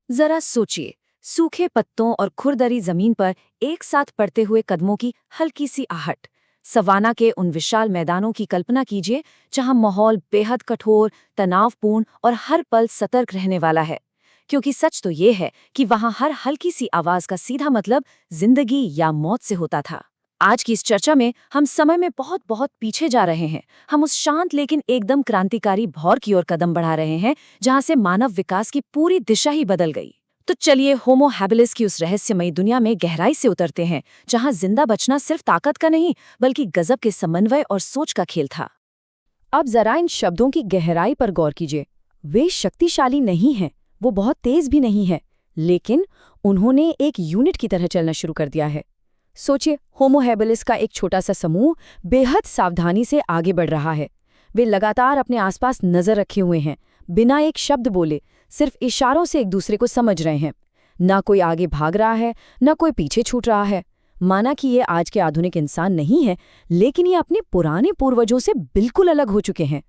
जरा सोचिए, सूखे पत्तों और खुरदरी जमीन पर एक साथ पड़ते हुए कदमों की हल्की सी आहट। सवाना के उन विशाल मैदानों की कल्पना कीजिए जहां माहौल बेहद कठोर, तनावपूर्ण और हर पल सतर्क रहने वाला है। क्योंकि सच तो ये है कि वहां हर हल्की सी आवाज का सीधा मतलब जिंदगी या मौत से होता था। आज की इस चर्चा में हम समय में बहुत बहुत पीछे जा रहे हैं। हम उस शांत लेकिन एकदम क्रांतिकारी भौर की ओर कदम बढ़ा रहे हैं जहां से मानव विकास की पूरी दिशा ही बदल गई। तो चलिए होमो हैबिलिस की उस रहस्यमयी दुनिया में गहराई से उतरते हैं जहां जिंदा बचना सिर्फ ताकत का नहीं बल्कि गजब के समन्वय और सोच का खेल था। अब जरा इन शब्दों की गहराई पर गौर कीजिए। वे शक्तिशाली नहीं हैं, वो बहुत तेज भी नहीं है, लेकिन उन्होंने एक यूनिट की तरह चलना शुरू कर दिया है। सोचिए, होमो हैबिलिस का एक छोटा सा समूह बेहद सावधानी से आगे बढ़ रहा है। वे लगातार अपने आसपास नजर रखे हुए हैं, बिना एक शब्द बोले, सिर्फ इशारों से एक दूसरे को समझ रहे हैं। ना कोई आगे भाग रहा है, ना कोई पीछे छूट रहा है। माना कि ये आज के आधुनिक इंसान नहीं है, लेकिन ये अपने पुराने पूर्वजों से बिल्कुल अलग हो चुके हैं।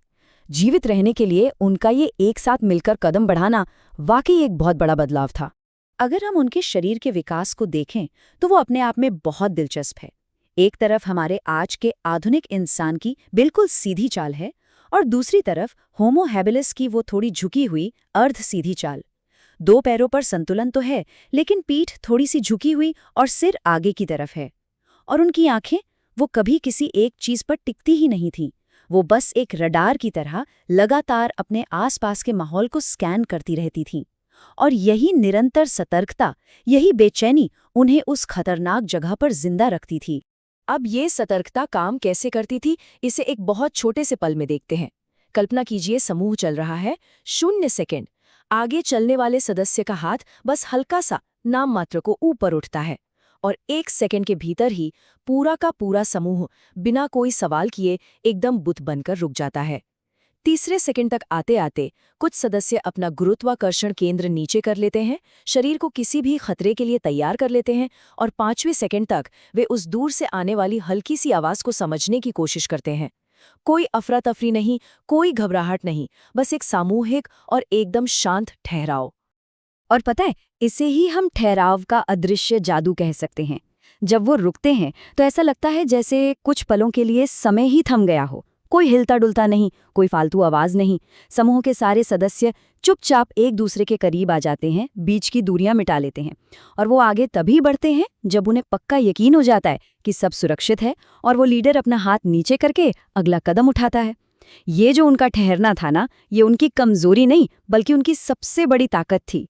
जीवित रहने के लिए उनका ये एक साथ मिलकर कदम बढ़ाना वाकई एक बहुत बड़ा बदलाव था। अगर हम उनके शरीर के विकास को देखें तो वो अपने आप में बहुत दिलचस्प है। एक तरफ हमारे आज के आधुनिक इंसान की बिल्कुल सीधी चाल है और दूसरी तरफ होमो हैबिलिस की वो थोड़ी झुकी हुई अर्ध सीधी चाल। दो पैरों पर संतुलन तो है, लेकिन पीठ थोड़ी सी झुकी हुई और सिर आगे की तरफ है। और उनकी आंखें, वो कभी किसी एक चीज पर टिकती ही नहीं थीं। वो बस एक रडार की तरह लगातार अपने आसपास के माहौल को स्कैन करती रहती थीं। और यही निरंतर सतर्कता, यही बेचैनी उन्हें उस खतरनाक जगह पर जिंदा रखती थी। अब ये सतर्कता काम कैसे करती थी, इसे एक बहुत छोटे से पल में देखते हैं। कल्पना कीजिए, समूह चल रहा है, 0 सेकंड। आगे चलने वाले सदस्य का हाथ बस हल्का सा नाम मात्र को ऊपर उठता है और 1 सेकंड के भीतर ही पूरा का पूरा समूह बिना कोई सवाल किए एकदम बुत बनकर रुक जाता है। तीसरे सेकंड तक आते आते कुछ सदस्य अपना गुरुत्वाकर्षण केंद्र नीचे कर लेते हैं, शरीर को किसी भी खतरे के लिए तैयार कर लेते हैं और 5वें सेकंड तक वे उस दूर से आने वाली हल्की सी आवाज को समझने की कोशिश करते हैं। कोई अफरा तफरी नहीं, कोई घबराहट नहीं, बस एक सामूहिक और एकदम शांत ठहराव। और पता है, इसे ही हम ठहराव का अदृश्य जादू कह सकते हैं। जब वो रुकते हैं तो ऐसा लगता है जैसे कुछ पलों के लिए समय ही थम गया हो। कोई हिलता डुलता नहीं, कोई फालतू आवाज नहीं। समूह के सारे सदस्य चुपचाप एक दूसरे के करीब आ जाते हैं, बीच की दूरियां मिटा लेते हैं। और वो आगे तभी बढ़ते हैं जब उन्हें पक्का यकीन हो जाता है कि सब सुरक्षित है और वो लीडर अपना हाथ नीचे करके अगला कदम उठाता है। ये जो उनका ठहरना था ना, ये उनकी कमजोरी नहीं बल्कि उनकी सबसे बड़ी ताकत थी।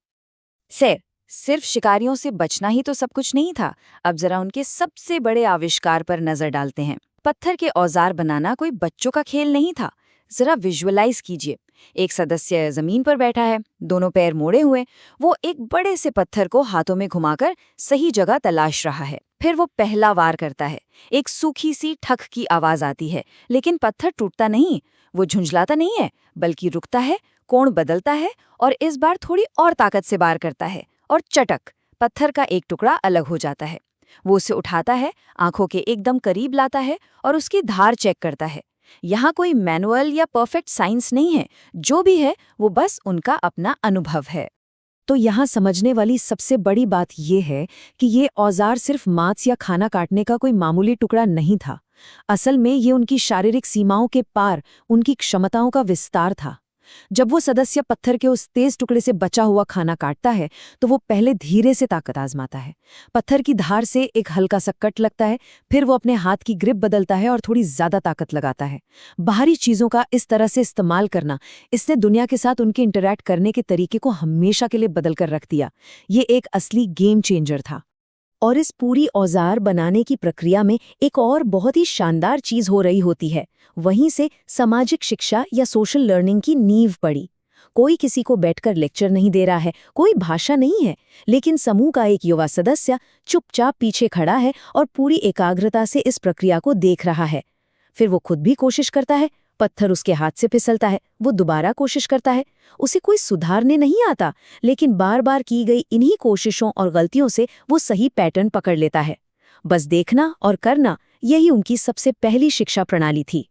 सिर्फ शिकारियों से बचना ही तो सब कुछ नहीं था। अब जरा उनके सबसे बड़े आविष्कार पर नजर डालते हैं। पत्थर के औजार बनाना कोई बच्चों का खेल नहीं था। जरा विजुअलाइज कीजिए, एक सदस्य जमीन पर बैठा है, दोनों पैर मोड़े हुए। वो एक बड़े से पत्थर को हाथों में घुमाकर सही जगह तलाश रहा है। फिर वो पहला वार करता है। एक सूखी सी ठक की आवाज आती है, लेकिन पत्थर टूटता नहीं। वो झुंझलाता नहीं है, बल्कि रुकता है, कोण बदलता है और इस बार थोड़ी और ताकत से वार करता है और चटक, पत्थर का एक टुकड़ा अलग हो जाता है। वो उसे उठाता है, आंखों के एकदम करीब लाता है और उसकी धार चेक करता है। यहाँ कोई मैनुअल या परफेक्ट साइंस नहीं है, जो भी है वो बस उनका अपना अनुभव है। तो यहाँ समझने वाली सबसे बड़ी बात ये है कि ये औजार सिर्फ मांस या खाना काटने का कोई मामूली टुकड़ा नहीं था। असल में ये उनकी शारीरिक सीमाओं के पार उनकी क्षमताओं का विस्तार था। जब वो सदस्य पत्थर के उस तेज टुकड़े से बचा हुआ खाना काटता है तो वो पहले धीरे से ताकत आजमाता है। पत्थर की धार से एक हल्का सा कट लगता है, फिर वो अपने हाथ की ग्रिप बदलता है और थोड़ी ज्यादा ताकत लगाता है। बाहरी चीजों का इस तरह से इस्तेमाल करना, इसने दुनिया के साथ उनके इंटरैक्ट करने के तरीके को हमेशा के लिए बदल कर रख दिया। ये एक असली गेम चेंजर था। और इस पूरी औजार बनाने की प्रक्रिया में एक और बहुत ही शानदार चीज हो रही होती है। वहीं से सामाजिक शिक्षा या सोशल लर्निंग की नींव पड़ी। कोई किसी को बैठकर लेक्चर नहीं दे रहा है, कोई भाषा नहीं है, लेकिन समूह का एक युवा सदस्य चुपचाप पीछे खड़ा है और पूरी एकाग्रता से इस प्रक्रिया को देख रहा है। फिर वो खुद भी कोशिश करता है, पत्थर उसके हाथ से फिसलता है, वो दोबारा कोशिश करता है। उसे कोई सुधारने नहीं आता, लेकिन बार बार की गई इन्हीं कोशिशों और गलतियों से वो सही पैटर्न पकड़ लेता है। बस देखना और करना, यही उनकी सबसे पहली शिक्षा प्रणाली थी।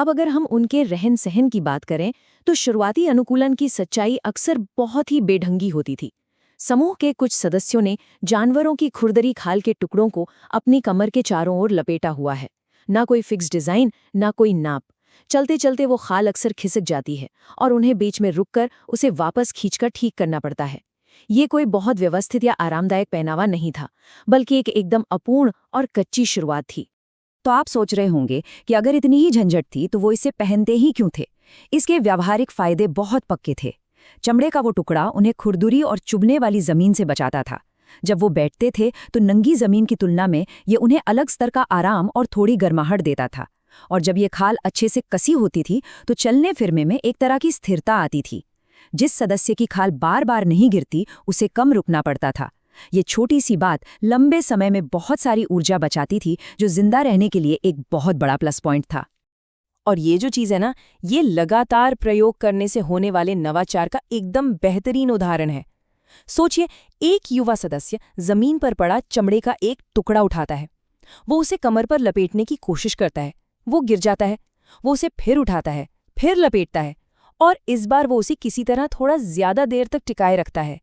अब अगर हम उनके रहन सहन की बात करें तो शुरुआती अनुकूलन की सच्चाई अक्सर बहुत ही बेढंगी होती थी। समूह के कुछ सदस्यों ने जानवरों की खुरदरी खाल के टुकड़ों को अपनी कमर के चारों ओर लपेटा हुआ है। ना कोई फिक्स डिजाइन, ना कोई नाप। चलते चलते वो खाल अक्सर खिसक जाती है और उन्हें बीच में रुककर उसे वापस खींचकर ठीक करना पड़ता है। ये कोई बहुत व्यवस्थित या आरामदायक पहनावा नहीं था, बल्कि एक एकदम अपूर्ण और कच्ची शुरुआत थी। तो आप सोच रहे होंगे कि अगर इतनी ही झंझट थी तो वो इसे पहनते ही क्यों थे। इसके व्यावहारिक फायदे बहुत पक्के थे। चमड़े का वो टुकड़ा उन्हें खुरदुरी और चुभने वाली जमीन से बचाता था। जब वो बैठते थे तो नंगी जमीन की तुलना में ये उन्हें अलग स्तर का आराम और थोड़ी गर्माहट देता था। और जब ये खाल अच्छे से कसी होती थी तो चलने फिरने में एक तरह की स्थिरता आती थी। जिस सदस्य की खाल बार बार नहीं गिरती उसे कम रुकना पड़ता था। ये छोटी सी बात लंबे समय में बहुत सारी ऊर्जा बचाती थी, जो जिंदा रहने के लिए एक बहुत बड़ा प्लस पॉइंट था। और ये जो चीज़ है ना, ये लगातार प्रयोग करने से होने वाले नवाचार का एकदम बेहतरीन उदाहरण है। सोचिए, एक युवा सदस्य जमीन पर पड़ा चमड़े का एक टुकड़ा उठाता है। वो उसे कमर पर लपेटने की कोशिश करता है। वो गिर जाता है। वो उसे फिर उठाता है, फिर लपेटता है, और इस बार वो उसे किसी तरह थोड़ा ज्यादा देर तक टिकाए रखता है।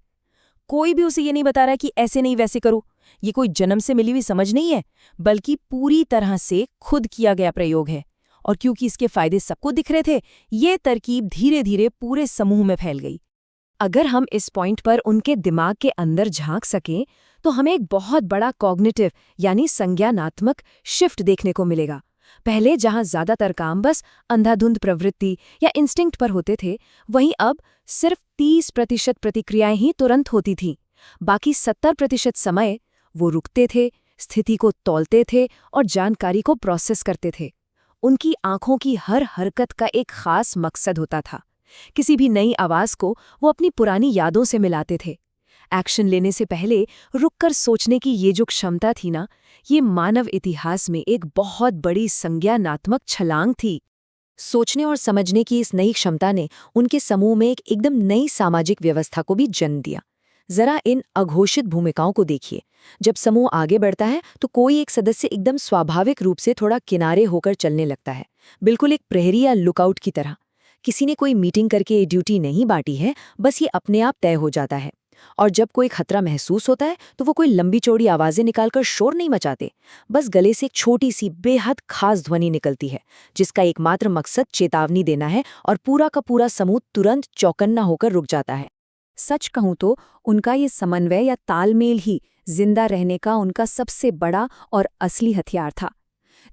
कोई भी उसे ये नहीं बता रहा कि ऐसे नहीं वैसे करो। ये कोई जन्म से मिली हुई समझ नहीं है, बल्कि पूरी तरह से खुद किया गया प्रयोग है। और क्योंकि इसके फायदे सबको दिख रहे थे, ये तरकीब धीरे धीरे पूरे समूह में फैल गई। अगर हम इस पॉइंट पर उनके दिमाग के अंदर झांक सकें तो हमें एक बहुत बड़ा कॉग्निटिव यानी संज्ञानात्मक शिफ्ट देखने को मिलेगा। पहले जहां ज्यादातर काम बस अंधाधुंध प्रवृत्ति या इंस्टिंक्ट पर होते थे, वहीं अब सिर्फ 30% प्रतिक्रियाएं ही तुरंत होती थीं। बाकी 70% समय वो रुकते थे, स्थिति को तौलते थे और जानकारी को प्रोसेस करते थे। उनकी आंखों की हर हरकत का एक खास मकसद होता था। किसी भी नई आवाज को वो अपनी पुरानी यादों से मिलाते थे। एक्शन लेने से पहले रुककर सोचने की ये जो क्षमता थी ना, ये मानव इतिहास में एक बहुत बड़ी संज्ञानात्मक छलांग थी। सोचने और समझने की इस नई क्षमता ने उनके समूह में एक एकदम नई सामाजिक व्यवस्था को भी जन्म दिया। जरा इन अघोषित भूमिकाओं को देखिए। जब समूह आगे बढ़ता है तो कोई एक सदस्य एकदम स्वाभाविक रूप से थोड़ा किनारे होकर चलने लगता है, बिल्कुल एक प्रहरी या लुकआउट की तरह। किसी ने कोई मीटिंग करके ये ड्यूटी नहीं बांटी है, बस ये अपने आप तय हो जाता है। और जब कोई खतरा महसूस होता है तो वो कोई लंबी चौड़ी आवाजें निकालकर शोर नहीं मचाते, बस गले से एक छोटी सी बेहद खास ध्वनि निकलती है, जिसका एकमात्र मकसद चेतावनी देना है, और पूरा का पूरा समूह तुरंत चौकन्ना होकर रुक जाता है। सच कहूं तो उनका ये समन्वय या तालमेल ही जिंदा रहने का उनका सबसे बड़ा और असली हथियार था।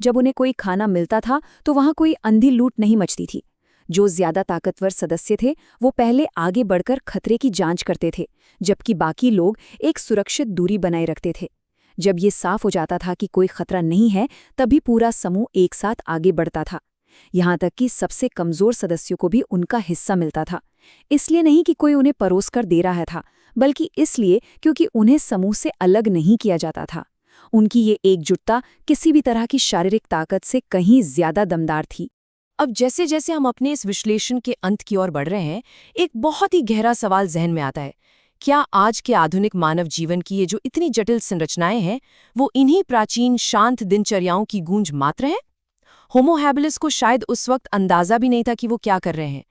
जब उन्हें कोई खाना मिलता था तो वहां कोई अंधी लूट नहीं मचती थी। जो ज्यादा ताकतवर सदस्य थे वो पहले आगे बढ़कर खतरे की जांच करते थे, जबकि बाकी लोग एक सुरक्षित दूरी बनाए रखते थे। जब ये साफ हो जाता था कि कोई खतरा नहीं है, तभी पूरा समूह एक साथ आगे बढ़ता था। यहाँ तक कि सबसे कमजोर सदस्यों को भी उनका हिस्सा मिलता था। इसलिए नहीं कि कोई उन्हें परोस कर दे रहा था, बल्कि इसलिए क्योंकि उन्हें समूह से अलग नहीं किया जाता था। उनकी ये एकजुटता किसी भी तरह की शारीरिक ताकत से कहीं ज्यादा दमदार थी। अब जैसे जैसे हम अपने इस विश्लेषण के अंत की ओर बढ़ रहे हैं, एक बहुत ही गहरा सवाल जहन में आता है। क्या आज के आधुनिक मानव जीवन की ये जो इतनी जटिल संरचनाएं हैं, वो इन्हीं प्राचीन शांत दिनचर्याओं की गूंज मात्र है? होमो हैबिलिस को शायद उस वक्त अंदाजा भी नहीं था कि वो क्या कर रहे हैं,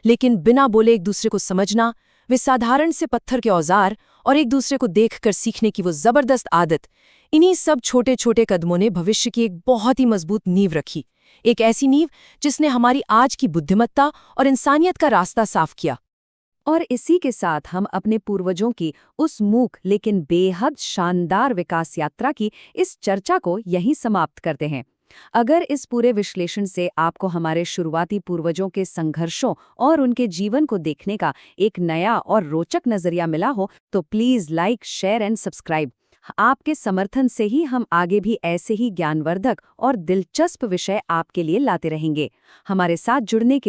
लेकिन बिना बोले एक दूसरे को समझना, वे साधारण से पत्थर के औजार और एक दूसरे को देखकर सीखने की वो जबरदस्त आदत, इन्हीं सब छोटे छोटे कदमों ने भविष्य की एक बहुत ही मजबूत नींव रखी। एक ऐसी नींव जिसने हमारी आज की बुद्धिमत्ता और इंसानियत का रास्ता साफ किया। और इसी के साथ हम अपने पूर्वजों की उस मूक लेकिन बेहद शानदार विकास यात्रा की इस चर्चा को यहीं समाप्त करते हैं। अगर इस पूरे विश्लेषण से आपको हमारे शुरुआती पूर्वजों के संघर्षों और उनके जीवन को देखने का एक नया और रोचक नजरिया मिला हो, तो please like, share and subscribe. आपके समर्थन से ही हम आगे भी ऐसे ही ज्ञानवर्धक और दिलचस्प विषय आपके लिए लाते रहेंगे। हमारे साथ जुड़ने के लिए